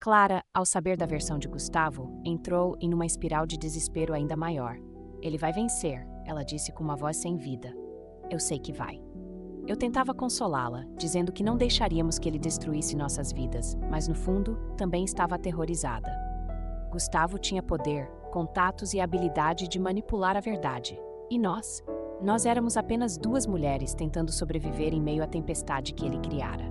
Clara, ao saber da versão de Gustavo, entrou em uma espiral de desespero ainda maior. Ele vai vencer, ela disse com uma voz sem vida. Eu sei que vai. Eu tentava consolá-la, dizendo que não deixaríamos que ele destruísse nossas vidas, mas no fundo, também estava aterrorizada. Gustavo tinha poder, contatos e a habilidade de manipular a verdade. E nós? Nós éramos apenas duas mulheres tentando sobreviver em meio à tempestade que ele criara.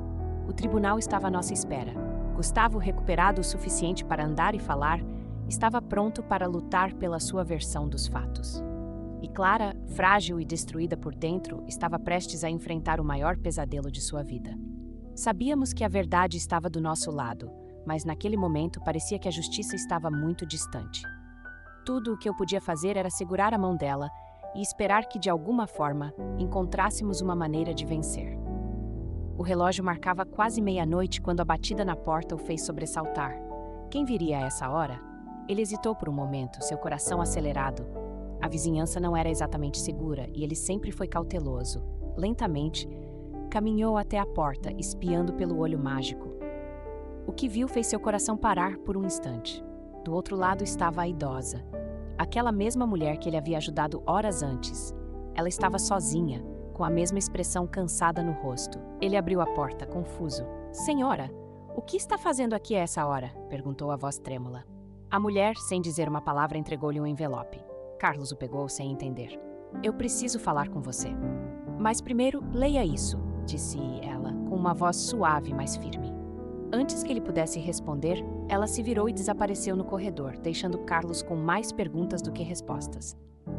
O tribunal estava à nossa espera. Gustavo, recuperado o suficiente para andar e falar, estava pronto para lutar pela sua versão dos fatos. E Clara, frágil e destruída por dentro, estava prestes a enfrentar o maior pesadelo de sua vida. Sabíamos que a verdade estava do nosso lado, mas naquele momento parecia que a justiça estava muito distante. Tudo o que eu podia fazer era segurar a mão dela e esperar que, de alguma forma, encontrássemos uma maneira de vencer. O relógio marcava quase meia-noite quando a batida na porta o fez sobressaltar. Quem viria a essa hora? Ele hesitou por um momento, seu coração acelerado. A vizinhança não era exatamente segura e ele sempre foi cauteloso. Lentamente, caminhou até a porta, espiando pelo olho mágico. O que viu fez seu coração parar por um instante. Do outro lado estava a idosa. Aquela mesma mulher que ele havia ajudado horas antes. Ela estava sozinha, com a mesma expressão cansada no rosto. Ele abriu a porta, confuso. Senhora, o que está fazendo aqui a essa hora? Perguntou a voz trêmula. A mulher, sem dizer uma palavra, entregou-lhe um envelope. Carlos o pegou sem entender. Eu preciso falar com você. Mas primeiro, leia isso, disse ela, com uma voz suave, mas firme. Antes que ele pudesse responder, ela se virou e desapareceu no corredor, deixando Carlos com mais perguntas do que respostas.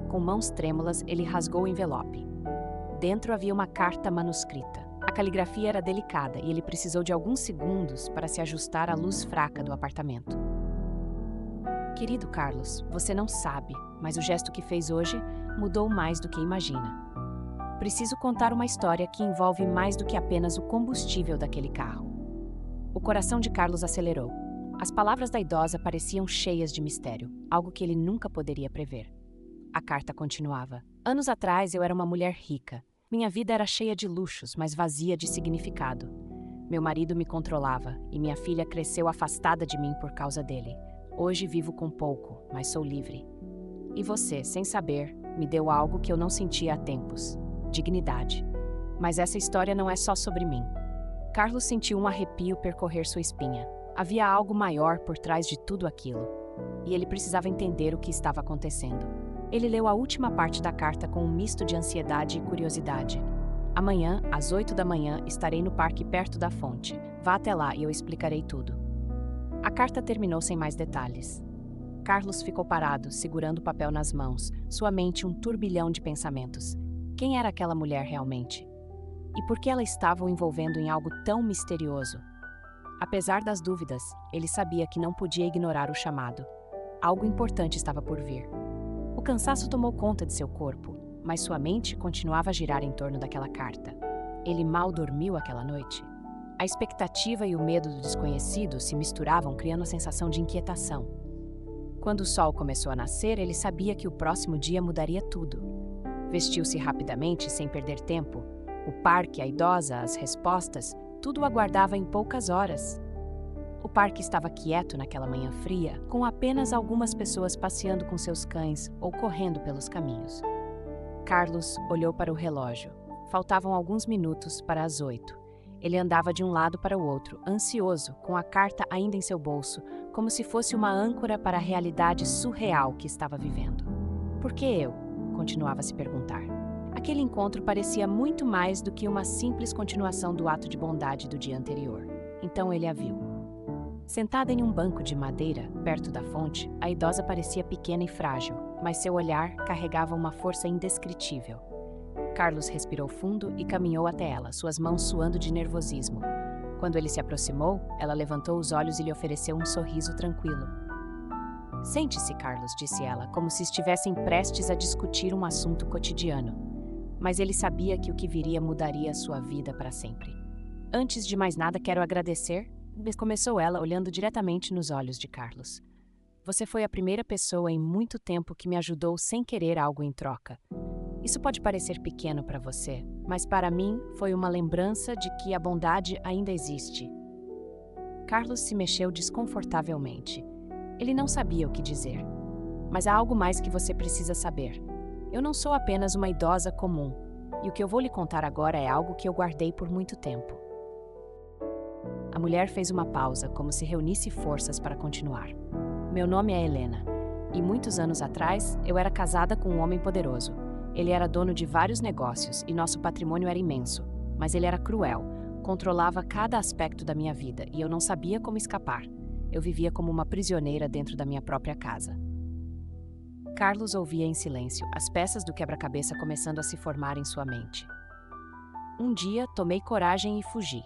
Com mãos trêmulas, ele rasgou o envelope. Dentro havia uma carta manuscrita. A caligrafia era delicada e ele precisou de alguns segundos para se ajustar à luz fraca do apartamento. Querido Carlos, você não sabe, mas o gesto que fez hoje mudou mais do que imagina. Preciso contar uma história que envolve mais do que apenas o combustível daquele carro. O coração de Carlos acelerou. As palavras da idosa pareciam cheias de mistério, algo que ele nunca poderia prever. A carta continuava. Anos atrás eu era uma mulher rica. Minha vida era cheia de luxos, mas vazia de significado. Meu marido me controlava e minha filha cresceu afastada de mim por causa dele. Hoje vivo com pouco, mas sou livre. E você, sem saber, me deu algo que eu não sentia há tempos: dignidade. Mas essa história não é só sobre mim. Carlos sentiu um arrepio percorrer sua espinha. Havia algo maior por trás de tudo aquilo. E ele precisava entender o que estava acontecendo. Ele leu a última parte da carta com um misto de ansiedade e curiosidade. Amanhã, às 8 da manhã, estarei no parque perto da fonte. Vá até lá e eu explicarei tudo. A carta terminou sem mais detalhes. Carlos ficou parado, segurando o papel nas mãos, sua mente um turbilhão de pensamentos. Quem era aquela mulher realmente? E por que ela estava o envolvendo em algo tão misterioso? Apesar das dúvidas, ele sabia que não podia ignorar o chamado. Algo importante estava por vir. O cansaço tomou conta de seu corpo, mas sua mente continuava a girar em torno daquela carta. Ele mal dormiu aquela noite. A expectativa e o medo do desconhecido se misturavam, criando a sensação de inquietação. Quando o sol começou a nascer, ele sabia que o próximo dia mudaria tudo. Vestiu-se rapidamente, sem perder tempo. O parque, a idosa, as respostas, tudo o aguardava em poucas horas. O parque estava quieto naquela manhã fria, com apenas algumas pessoas passeando com seus cães ou correndo pelos caminhos. Carlos olhou para o relógio. Faltavam alguns minutos para as 8. Ele andava de um lado para o outro, ansioso, com a carta ainda em seu bolso, como se fosse uma âncora para a realidade surreal que estava vivendo. Por que eu? Continuava a se perguntar. Aquele encontro parecia muito mais do que uma simples continuação do ato de bondade do dia anterior. Então ele a viu. Sentada em um banco de madeira, perto da fonte, a idosa parecia pequena e frágil, mas seu olhar carregava uma força indescritível. Carlos respirou fundo e caminhou até ela, suas mãos suando de nervosismo. Quando ele se aproximou, ela levantou os olhos e lhe ofereceu um sorriso tranquilo. Sente-se, Carlos, disse ela, como se estivessem prestes a discutir um assunto cotidiano. Mas ele sabia que o que viria mudaria sua vida para sempre. Antes de mais nada, quero agradecer, começou ela, olhando diretamente nos olhos de Carlos. Você foi a primeira pessoa em muito tempo que me ajudou sem querer algo em troca. Isso pode parecer pequeno para você, mas para mim foi uma lembrança de que a bondade ainda existe. Carlos se mexeu desconfortavelmente. Ele não sabia o que dizer. Mas há algo mais que você precisa saber. Eu não sou apenas uma idosa comum, e o que eu vou lhe contar agora é algo que eu guardei por muito tempo. A mulher fez uma pausa, como se reunisse forças para continuar. Meu nome é Helena, e muitos anos atrás eu era casada com um homem poderoso. Ele era dono de vários negócios e nosso patrimônio era imenso, mas ele era cruel, controlava cada aspecto da minha vida e eu não sabia como escapar. Eu vivia como uma prisioneira dentro da minha própria casa. Carlos ouvia em silêncio, as peças do quebra-cabeça começando a se formar em sua mente. Um dia, tomei coragem e fugi.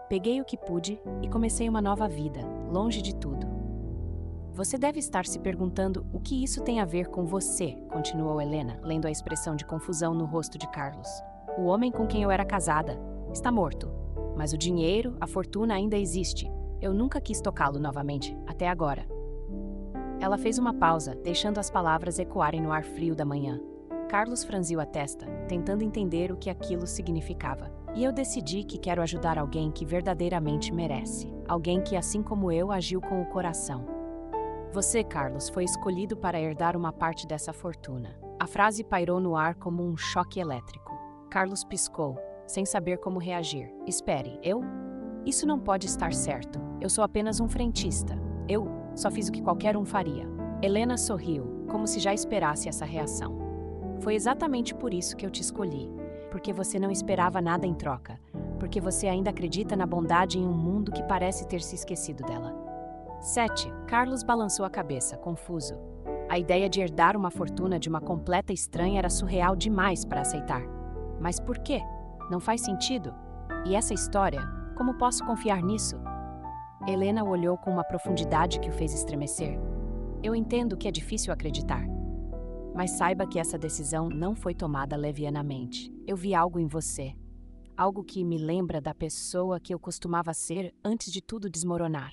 Peguei o que pude e comecei uma nova vida, longe de tudo. Você deve estar se perguntando o que isso tem a ver com você, continuou Helena, lendo a expressão de confusão no rosto de Carlos. O homem com quem eu era casada está morto, mas o dinheiro, a fortuna ainda existe. Eu nunca quis tocá-lo novamente, até agora. Ela fez uma pausa, deixando as palavras ecoarem no ar frio da manhã. Carlos franziu a testa, tentando entender o que aquilo significava. E eu decidi que quero ajudar alguém que verdadeiramente merece. Alguém que, assim como eu, agiu com o coração. Você, Carlos, foi escolhido para herdar uma parte dessa fortuna. A frase pairou no ar como um choque elétrico. Carlos piscou, sem saber como reagir. Espere, eu? Isso não pode estar certo. Eu sou apenas um frentista. Eu só fiz o que qualquer um faria. Helena sorriu, como se já esperasse essa reação. Foi exatamente por isso que eu te escolhi. Porque você não esperava nada em troca. Porque você ainda acredita na bondade em um mundo que parece ter se esquecido dela. 7. Carlos balançou a cabeça, confuso. A ideia de herdar uma fortuna de uma completa estranha era surreal demais para aceitar. Mas por quê? Não faz sentido. E essa história? Como posso confiar nisso? Helena o olhou com uma profundidade que o fez estremecer. Eu entendo que é difícil acreditar. Mas saiba que essa decisão não foi tomada levianamente. Eu vi algo em você. Algo que me lembra da pessoa que eu costumava ser antes de tudo desmoronar.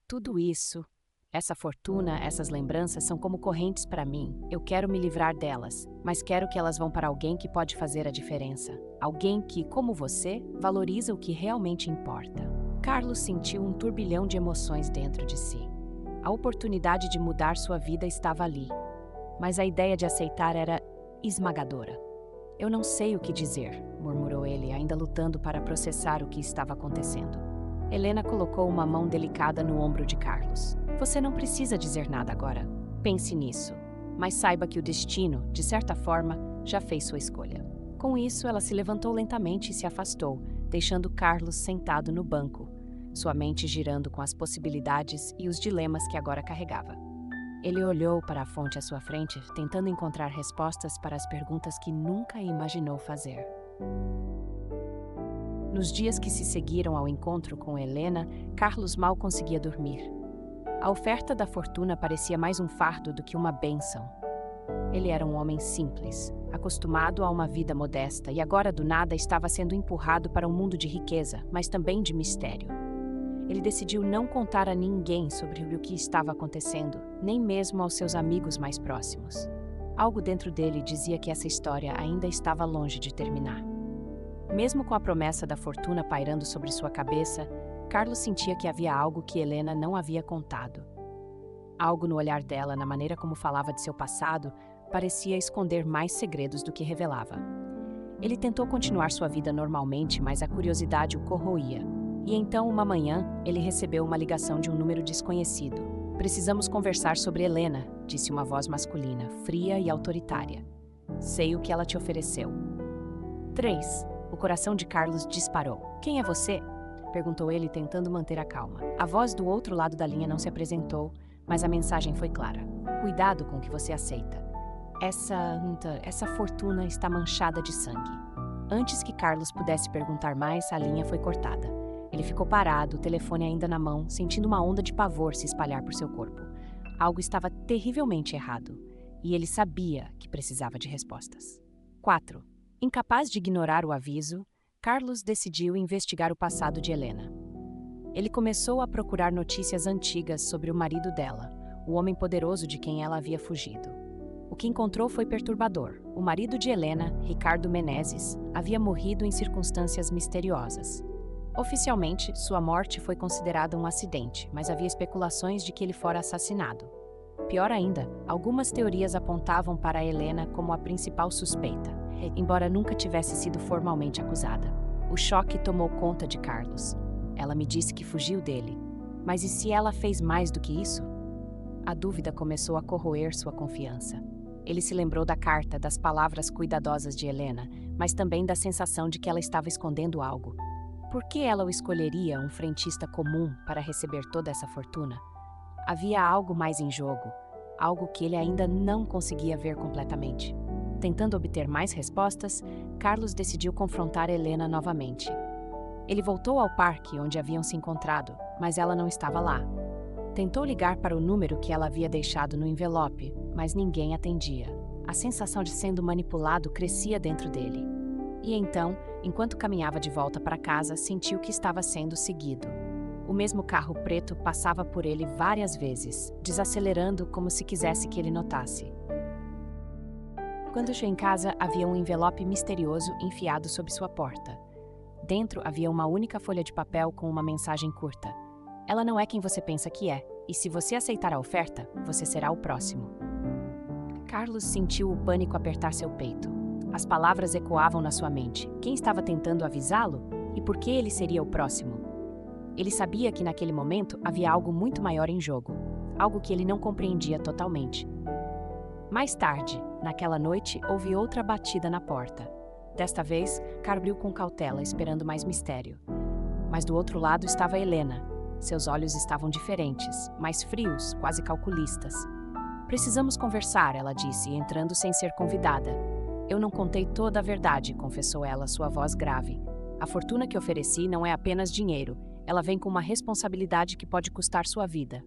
Tudo isso, essa fortuna, essas lembranças são como correntes para mim. Eu quero me livrar delas, mas quero que elas vão para alguém que pode fazer a diferença. Alguém que, como você, valoriza o que realmente importa. Carlos sentiu um turbilhão de emoções dentro de si. A oportunidade de mudar sua vida estava ali, mas a ideia de aceitar era esmagadora. Eu não sei o que dizer, murmurou ele, ainda lutando para processar o que estava acontecendo. Helena colocou uma mão delicada no ombro de Carlos. Você não precisa dizer nada agora. Pense nisso. Mas saiba que o destino, de certa forma, já fez sua escolha. Com isso, ela se levantou lentamente e se afastou, deixando Carlos sentado no banco, sua mente girando com as possibilidades e os dilemas que agora carregava. Ele olhou para a fonte à sua frente, tentando encontrar respostas para as perguntas que nunca imaginou fazer. Nos dias que se seguiram ao encontro com Helena, Carlos mal conseguia dormir. A oferta da fortuna parecia mais um fardo do que uma bênção. Ele era um homem simples, acostumado a uma vida modesta e agora do nada estava sendo empurrado para um mundo de riqueza, mas também de mistério. Ele decidiu não contar a ninguém sobre o que estava acontecendo, nem mesmo aos seus amigos mais próximos. Algo dentro dele dizia que essa história ainda estava longe de terminar. Mesmo com a promessa da fortuna pairando sobre sua cabeça, Carlos sentia que havia algo que Helena não havia contado. Algo no olhar dela, na maneira como falava de seu passado, parecia esconder mais segredos do que revelava. Ele tentou continuar sua vida normalmente, mas a curiosidade o corroía. E então, uma manhã, ele recebeu uma ligação de um número desconhecido. Precisamos conversar sobre Helena, disse uma voz masculina, fria e autoritária. Sei o que ela te ofereceu. 3. O coração de Carlos disparou. Quem é você? Perguntou ele, tentando manter a calma. A voz do outro lado da linha não se apresentou, mas a mensagem foi clara. Cuidado com o que você aceita. Essa fortuna está manchada de sangue. Antes que Carlos pudesse perguntar mais, a linha foi cortada. Ele ficou parado, o telefone ainda na mão, sentindo uma onda de pavor se espalhar por seu corpo. Algo estava terrivelmente errado, e ele sabia que precisava de respostas. 4. Incapaz de ignorar o aviso, Carlos decidiu investigar o passado de Helena. Ele começou a procurar notícias antigas sobre o marido dela, o homem poderoso de quem ela havia fugido. O que encontrou foi perturbador. O marido de Helena, Ricardo Menezes, havia morrido em circunstâncias misteriosas. Oficialmente, sua morte foi considerada um acidente, mas havia especulações de que ele fora assassinado. Pior ainda, algumas teorias apontavam para Helena como a principal suspeita, embora nunca tivesse sido formalmente acusada. O choque tomou conta de Carlos. Ela me disse que fugiu dele. Mas e se ela fez mais do que isso? A dúvida começou a corroer sua confiança. Ele se lembrou da carta, das palavras cuidadosas de Helena, mas também da sensação de que ela estava escondendo algo. Por que ela o escolheria, um frentista comum, para receber toda essa fortuna? Havia algo mais em jogo, algo que ele ainda não conseguia ver completamente. Tentando obter mais respostas, Carlos decidiu confrontar Helena novamente. Ele voltou ao parque onde haviam se encontrado, mas ela não estava lá. Tentou ligar para o número que ela havia deixado no envelope, mas ninguém atendia. A sensação de sendo manipulado crescia dentro dele. E então, enquanto caminhava de volta para casa, sentiu que estava sendo seguido. O mesmo carro preto passava por ele várias vezes, desacelerando como se quisesse que ele notasse. Quando chegou em casa, havia um envelope misterioso enfiado sob sua porta. Dentro havia uma única folha de papel com uma mensagem curta. Ela não é quem você pensa que é, e se você aceitar a oferta, você será o próximo. Carlos sentiu o pânico apertar seu peito. As palavras ecoavam na sua mente. Quem estava tentando avisá-lo? E por que ele seria o próximo? Ele sabia que naquele momento havia algo muito maior em jogo, algo que ele não compreendia totalmente. Mais tarde, naquela noite, houve outra batida na porta. Desta vez, Carlos abriu com cautela, esperando mais mistério. Mas do outro lado estava Helena. Seus olhos estavam diferentes, mais frios, quase calculistas. Precisamos conversar, ela disse, entrando sem ser convidada. Eu não contei toda a verdade, confessou ela, sua voz grave. A fortuna que ofereci não é apenas dinheiro. Ela vem com uma responsabilidade que pode custar sua vida.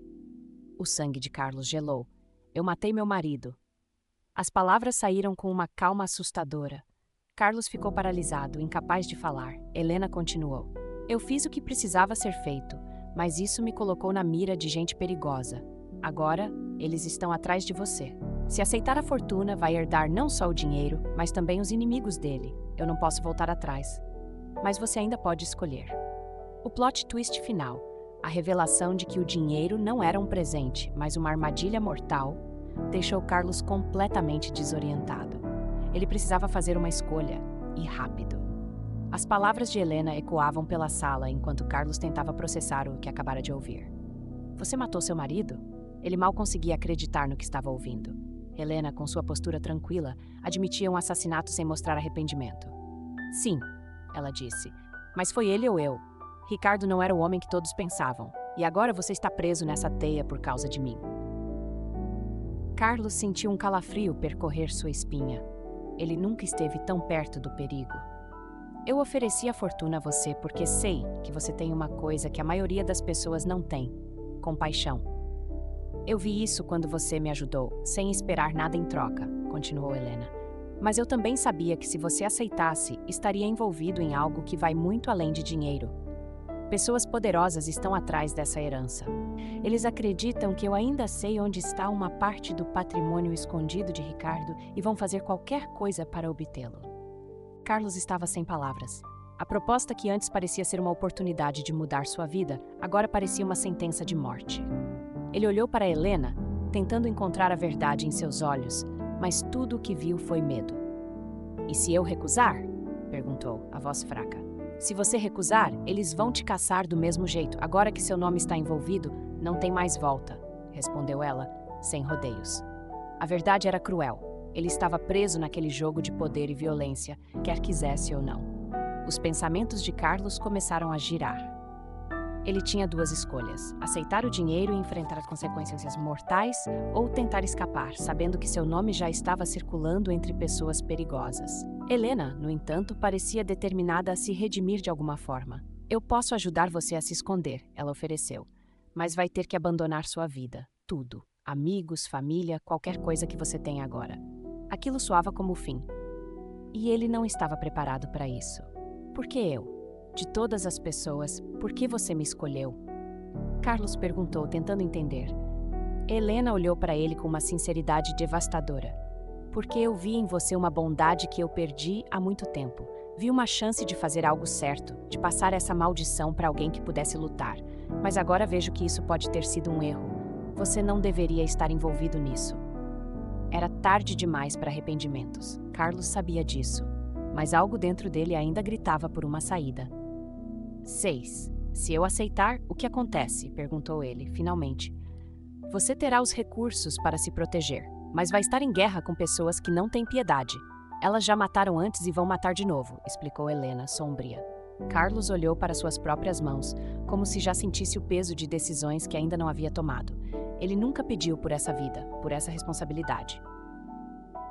O sangue de Carlos gelou. Eu matei meu marido. As palavras saíram com uma calma assustadora. Carlos ficou paralisado, incapaz de falar. Helena continuou. Eu fiz o que precisava ser feito, mas isso me colocou na mira de gente perigosa. Agora, eles estão atrás de você. Se aceitar a fortuna, vai herdar não só o dinheiro, mas também os inimigos dele. Eu não posso voltar atrás. Mas você ainda pode escolher. O plot twist final, a revelação de que o dinheiro não era um presente, mas uma armadilha mortal, deixou Carlos completamente desorientado. Ele precisava fazer uma escolha, e rápido. As palavras de Helena ecoavam pela sala enquanto Carlos tentava processar o que acabara de ouvir. Você matou seu marido? Ele mal conseguia acreditar no que estava ouvindo. Helena, com sua postura tranquila, admitia um assassinato sem mostrar arrependimento. Sim, ela disse, mas foi ele ou eu. Ricardo não era o homem que todos pensavam, e agora você está preso nessa teia por causa de mim. Carlos sentiu um calafrio percorrer sua espinha. Ele nunca esteve tão perto do perigo. Eu ofereci a fortuna a você porque sei que você tem uma coisa que a maioria das pessoas não tem: compaixão. Eu vi isso quando você me ajudou, sem esperar nada em troca, continuou Helena. Mas eu também sabia que se você aceitasse, estaria envolvido em algo que vai muito além de dinheiro. Pessoas poderosas estão atrás dessa herança. Eles acreditam que eu ainda sei onde está uma parte do patrimônio escondido de Ricardo e vão fazer qualquer coisa para obtê-lo. Carlos estava sem palavras. A proposta que antes parecia ser uma oportunidade de mudar sua vida, agora parecia uma sentença de morte. Ele olhou para Helena, tentando encontrar a verdade em seus olhos, mas tudo o que viu foi medo. E se eu recusar? Perguntou, a voz fraca. Se você recusar, eles vão te caçar do mesmo jeito. Agora que seu nome está envolvido, não tem mais volta, respondeu ela, sem rodeios. A verdade era cruel. Ele estava preso naquele jogo de poder e violência, quer quisesse ou não. Os pensamentos de Carlos começaram a girar. Ele tinha duas escolhas: aceitar o dinheiro e enfrentar as consequências mortais, ou tentar escapar, sabendo que seu nome já estava circulando entre pessoas perigosas. Helena, no entanto, parecia determinada a se redimir de alguma forma. Eu posso ajudar você a se esconder, ela ofereceu, mas vai ter que abandonar sua vida, tudo, amigos, família, qualquer coisa que você tenha agora. Aquilo soava como o fim. E ele não estava preparado para isso. Por que eu? De todas as pessoas, por que você me escolheu? Carlos perguntou, tentando entender. Helena olhou para ele com uma sinceridade devastadora. Porque eu vi em você uma bondade que eu perdi há muito tempo. Viu uma chance de fazer algo certo, de passar essa maldição para alguém que pudesse lutar. Mas agora vejo que isso pode ter sido um erro. Você não deveria estar envolvido nisso. Era tarde demais para arrependimentos. Carlos sabia disso. Mas algo dentro dele ainda gritava por uma saída. 6. Se eu aceitar, o que acontece? Perguntou ele, finalmente. Você terá os recursos para se proteger, mas vai estar em guerra com pessoas que não têm piedade. Elas já mataram antes e vão matar de novo, explicou Helena, sombria. Carlos olhou para suas próprias mãos, como se já sentisse o peso de decisões que ainda não havia tomado. Ele nunca pediu por essa vida, por essa responsabilidade.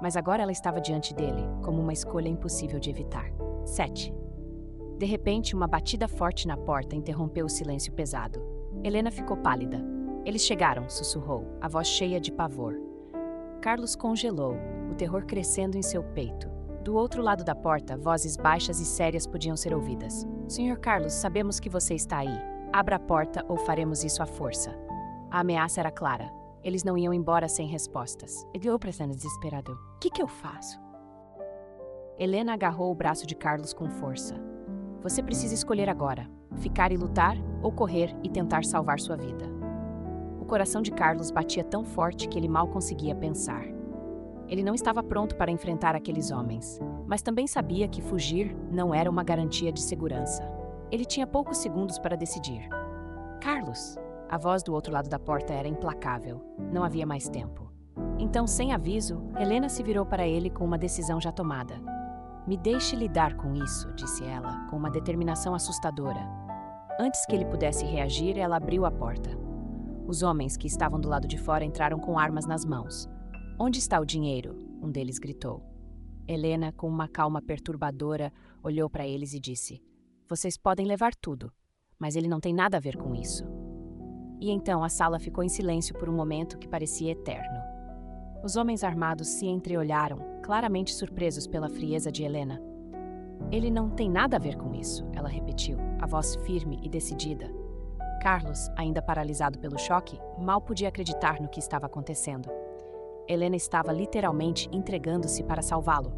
Mas agora ela estava diante dele, como uma escolha impossível de evitar. 7. De repente, uma batida forte na porta interrompeu o silêncio pesado. Helena ficou pálida. Eles chegaram, sussurrou, a voz cheia de pavor. Carlos congelou, o terror crescendo em seu peito. Do outro lado da porta, vozes baixas e sérias podiam ser ouvidas. Senhor Carlos, sabemos que você está aí. Abra a porta ou faremos isso à força. A ameaça era clara. Eles não iam embora sem respostas. Ele olhou para cena desesperado. O que eu faço? Helena agarrou o braço de Carlos com força. Você precisa escolher agora. Ficar e lutar ou correr e tentar salvar sua vida. O coração de Carlos batia tão forte que ele mal conseguia pensar. Ele não estava pronto para enfrentar aqueles homens, mas também sabia que fugir não era uma garantia de segurança. Ele tinha poucos segundos para decidir. Carlos! A voz do outro lado da porta era implacável. Não havia mais tempo. Então, sem aviso, Helena se virou para ele com uma decisão já tomada. Me deixe lidar com isso, disse ela, com uma determinação assustadora. Antes que ele pudesse reagir, ela abriu a porta. Os homens que estavam do lado de fora entraram com armas nas mãos. Onde está o dinheiro? Um deles gritou. Helena, com uma calma perturbadora, olhou para eles e disse: Vocês podem levar tudo, mas ele não tem nada a ver com isso. E então a sala ficou em silêncio por um momento que parecia eterno. Os homens armados se entreolharam, claramente surpresos pela frieza de Helena. Ele não tem nada a ver com isso, ela repetiu, a voz firme e decidida. Carlos, ainda paralisado pelo choque, mal podia acreditar no que estava acontecendo. Helena estava literalmente entregando-se para salvá-lo.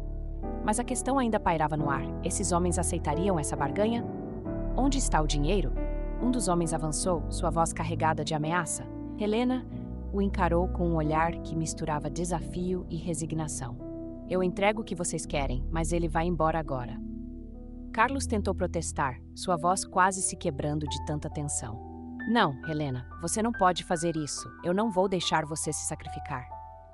Mas a questão ainda pairava no ar. Esses homens aceitariam essa barganha? Onde está o dinheiro? Um dos homens avançou, sua voz carregada de ameaça. Helena o encarou com um olhar que misturava desafio e resignação. Eu entrego o que vocês querem, mas ele vai embora agora. Carlos tentou protestar, sua voz quase se quebrando de tanta tensão. Não, Helena, você não pode fazer isso. Eu não vou deixar você se sacrificar.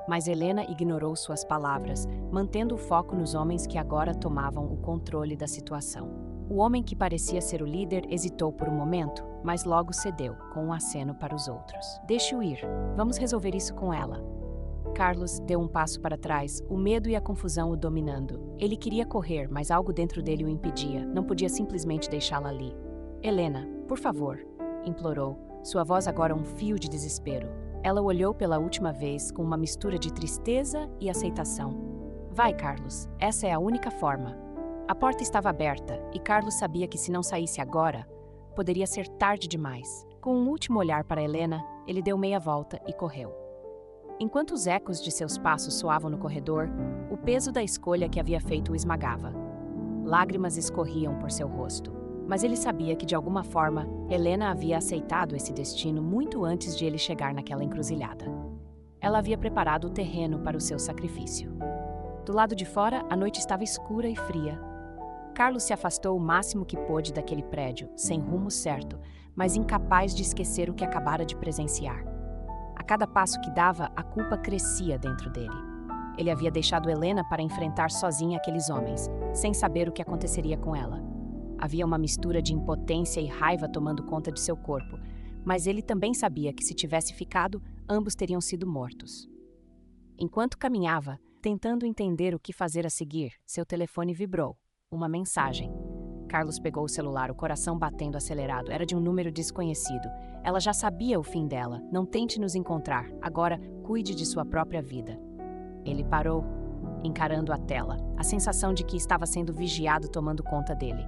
Mas Helena ignorou suas palavras, mantendo o foco nos homens que agora tomavam o controle da situação. O homem que parecia ser o líder hesitou por um momento, mas logo cedeu, com um aceno para os outros. Deixe-o ir. Vamos resolver isso com ela. Carlos deu um passo para trás, o medo e a confusão o dominando. Ele queria correr, mas algo dentro dele o impedia. Não podia simplesmente deixá-la ali. Helena, por favor, implorou, sua voz agora um fio de desespero. Ela o olhou pela última vez com uma mistura de tristeza e aceitação. Vai, Carlos, essa é a única forma. A porta estava aberta e Carlos sabia que se não saísse agora, poderia ser tarde demais. Com um último olhar para Helena, ele deu meia volta e correu. Enquanto os ecos de seus passos soavam no corredor, o peso da escolha que havia feito o esmagava. Lágrimas escorriam por seu rosto, mas ele sabia que de alguma forma Helena havia aceitado esse destino muito antes de ele chegar naquela encruzilhada. Ela havia preparado o terreno para o seu sacrifício. Do lado de fora, a noite estava escura e fria. Carlos se afastou o máximo que pôde daquele prédio, sem rumo certo, mas incapaz de esquecer o que acabara de presenciar. A cada passo que dava, a culpa crescia dentro dele. Ele havia deixado Helena para enfrentar sozinha aqueles homens, sem saber o que aconteceria com ela. Havia uma mistura de impotência e raiva tomando conta de seu corpo, mas ele também sabia que se tivesse ficado, ambos teriam sido mortos. Enquanto caminhava, tentando entender o que fazer a seguir, seu telefone vibrou. Uma mensagem. Carlos pegou o celular, o coração batendo acelerado. Era de um número desconhecido. Ela já sabia o fim dela. Não tente nos encontrar. Agora, cuide de sua própria vida. Ele parou, encarando a tela. A sensação de que estava sendo vigiado tomando conta dele.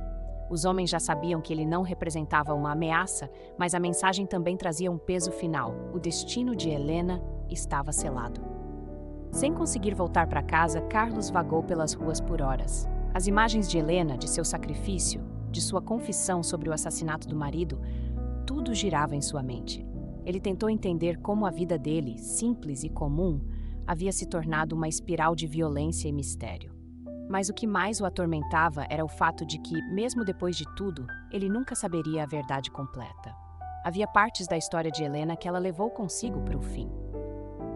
Os homens já sabiam que ele não representava uma ameaça, mas a mensagem também trazia um peso final. O destino de Helena estava selado. Sem conseguir voltar para casa, Carlos vagou pelas ruas por horas. As imagens de Helena, de seu sacrifício, de sua confissão sobre o assassinato do marido, tudo girava em sua mente. Ele tentou entender como a vida dele, simples e comum, havia se tornado uma espiral de violência e mistério. Mas o que mais o atormentava era o fato de que, mesmo depois de tudo, ele nunca saberia a verdade completa. Havia partes da história de Helena que ela levou consigo para o fim.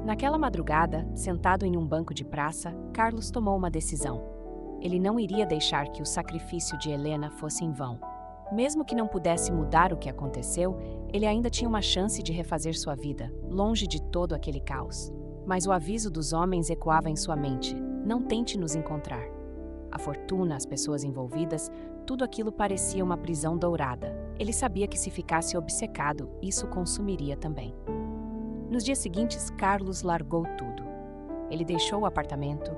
Naquela madrugada, sentado em um banco de praça, Carlos tomou uma decisão. Ele não iria deixar que o sacrifício de Helena fosse em vão. Mesmo que não pudesse mudar o que aconteceu, ele ainda tinha uma chance de refazer sua vida, longe de todo aquele caos. Mas o aviso dos homens ecoava em sua mente: não tente nos encontrar. A fortuna, as pessoas envolvidas, tudo aquilo parecia uma prisão dourada. Ele sabia que se ficasse obcecado, isso consumiria também. Nos dias seguintes, Carlos largou tudo. Ele deixou o apartamento,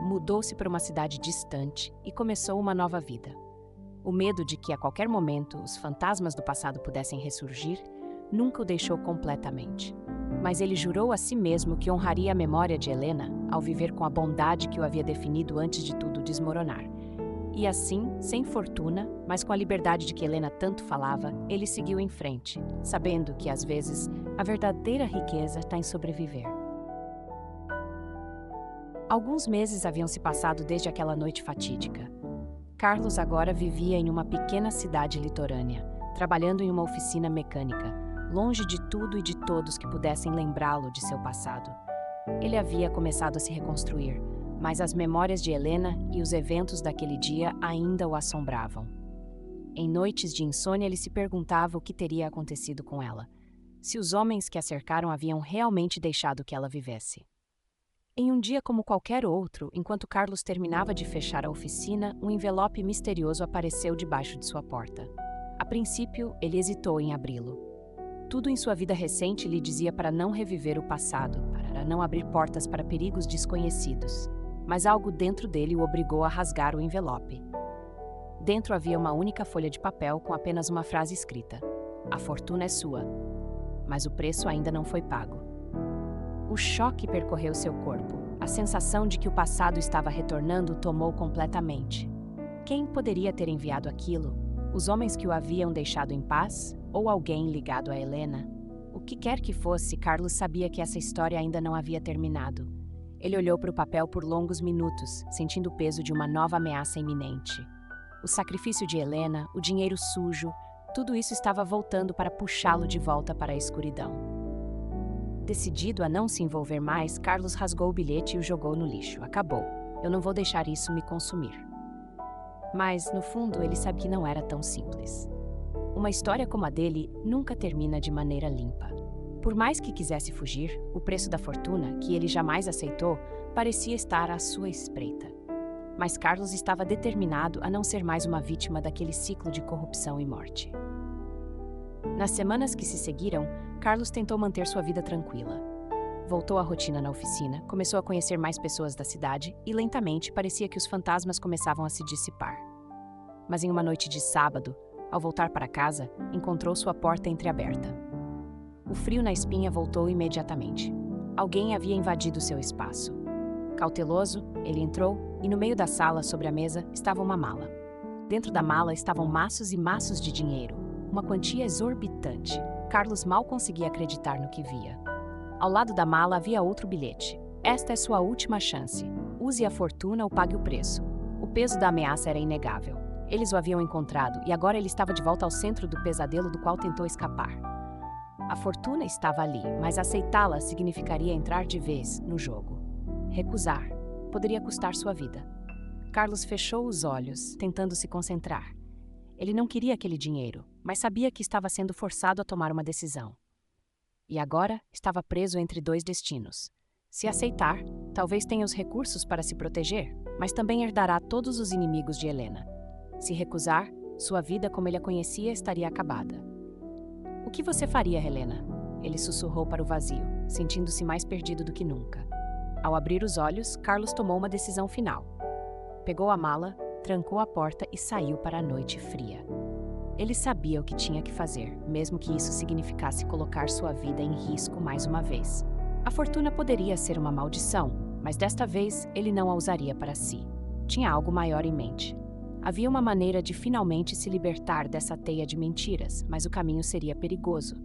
mudou-se para uma cidade distante e começou uma nova vida. O medo de que a qualquer momento os fantasmas do passado pudessem ressurgir nunca o deixou completamente. Mas ele jurou a si mesmo que honraria a memória de Helena ao viver com a bondade que o havia definido antes de tudo desmoronar. E assim, sem fortuna, mas com a liberdade de que Helena tanto falava, ele seguiu em frente, sabendo que, às vezes, a verdadeira riqueza está em sobreviver. Alguns meses haviam se passado desde aquela noite fatídica. Carlos agora vivia em uma pequena cidade litorânea, trabalhando em uma oficina mecânica, longe de tudo e de todos que pudessem lembrá-lo de seu passado. Ele havia começado a se reconstruir, mas as memórias de Helena e os eventos daquele dia ainda o assombravam. Em noites de insônia, ele se perguntava o que teria acontecido com ela, se os homens que a cercaram haviam realmente deixado que ela vivesse. Em um dia como qualquer outro, enquanto Carlos terminava de fechar a oficina, um envelope misterioso apareceu debaixo de sua porta. A princípio, ele hesitou em abri-lo. Tudo em sua vida recente lhe dizia para não reviver o passado, para não abrir portas para perigos desconhecidos. Mas algo dentro dele o obrigou a rasgar o envelope. Dentro havia uma única folha de papel com apenas uma frase escrita: "A fortuna é sua", mas o preço ainda não foi pago. O choque percorreu seu corpo. A sensação de que o passado estava retornando o tomou completamente. Quem poderia ter enviado aquilo? Os homens que o haviam deixado em paz? Ou alguém ligado a Helena? O que quer que fosse, Carlos sabia que essa história ainda não havia terminado. Ele olhou para o papel por longos minutos, sentindo o peso de uma nova ameaça iminente. O sacrifício de Helena, o dinheiro sujo, tudo isso estava voltando para puxá-lo de volta para a escuridão. Decidido a não se envolver mais, Carlos rasgou o bilhete e o jogou no lixo. Acabou. Eu não vou deixar isso me consumir. Mas, no fundo, ele sabia que não era tão simples. Uma história como a dele nunca termina de maneira limpa. Por mais que quisesse fugir, o preço da fortuna, que ele jamais aceitou, parecia estar à sua espreita. Mas Carlos estava determinado a não ser mais uma vítima daquele ciclo de corrupção e morte. Nas semanas que se seguiram, Carlos tentou manter sua vida tranquila. Voltou à rotina na oficina, começou a conhecer mais pessoas da cidade e, lentamente, parecia que os fantasmas começavam a se dissipar. Mas em uma noite de sábado, ao voltar para casa, encontrou sua porta entreaberta. O frio na espinha voltou imediatamente. Alguém havia invadido seu espaço. Cauteloso, ele entrou e no meio da sala, sobre a mesa, estava uma mala. Dentro da mala estavam maços e maços de dinheiro, uma quantia exorbitante. Carlos mal conseguia acreditar no que via. Ao lado da mala havia outro bilhete. Esta é sua última chance. Use a fortuna ou pague o preço. O peso da ameaça era inegável. Eles o haviam encontrado e agora ele estava de volta ao centro do pesadelo do qual tentou escapar. A fortuna estava ali, mas aceitá-la significaria entrar de vez no jogo. Recusar poderia custar sua vida. Carlos fechou os olhos, tentando se concentrar. Ele não queria aquele dinheiro, mas sabia que estava sendo forçado a tomar uma decisão. E agora estava preso entre dois destinos. Se aceitar, talvez tenha os recursos para se proteger, mas também herdará todos os inimigos de Helena. Se recusar, sua vida como ele a conhecia estaria acabada. "O que você faria, Helena?" Ele sussurrou para o vazio, sentindo-se mais perdido do que nunca. Ao abrir os olhos, Carlos tomou uma decisão final. Pegou a mala, trancou a porta e saiu para a noite fria. Ele sabia o que tinha que fazer, mesmo que isso significasse colocar sua vida em risco mais uma vez. A fortuna poderia ser uma maldição, mas desta vez ele não a usaria para si. Tinha algo maior em mente. Havia uma maneira de finalmente se libertar dessa teia de mentiras, mas o caminho seria perigoso.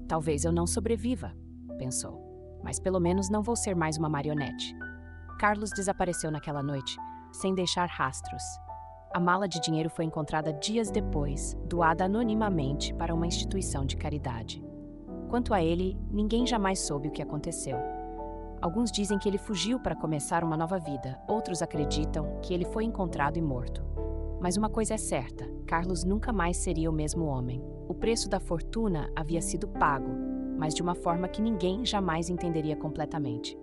Talvez eu não sobreviva, pensou. Mas pelo menos não vou ser mais uma marionete. Carlos desapareceu naquela noite, sem deixar rastros. A mala de dinheiro foi encontrada dias depois, doada anonimamente para uma instituição de caridade. Quanto a ele, ninguém jamais soube o que aconteceu. Alguns dizem que ele fugiu para começar uma nova vida, outros acreditam que ele foi encontrado e morto. Mas uma coisa é certa, Carlos nunca mais seria o mesmo homem. O preço da fortuna havia sido pago, mas de uma forma que ninguém jamais entenderia completamente.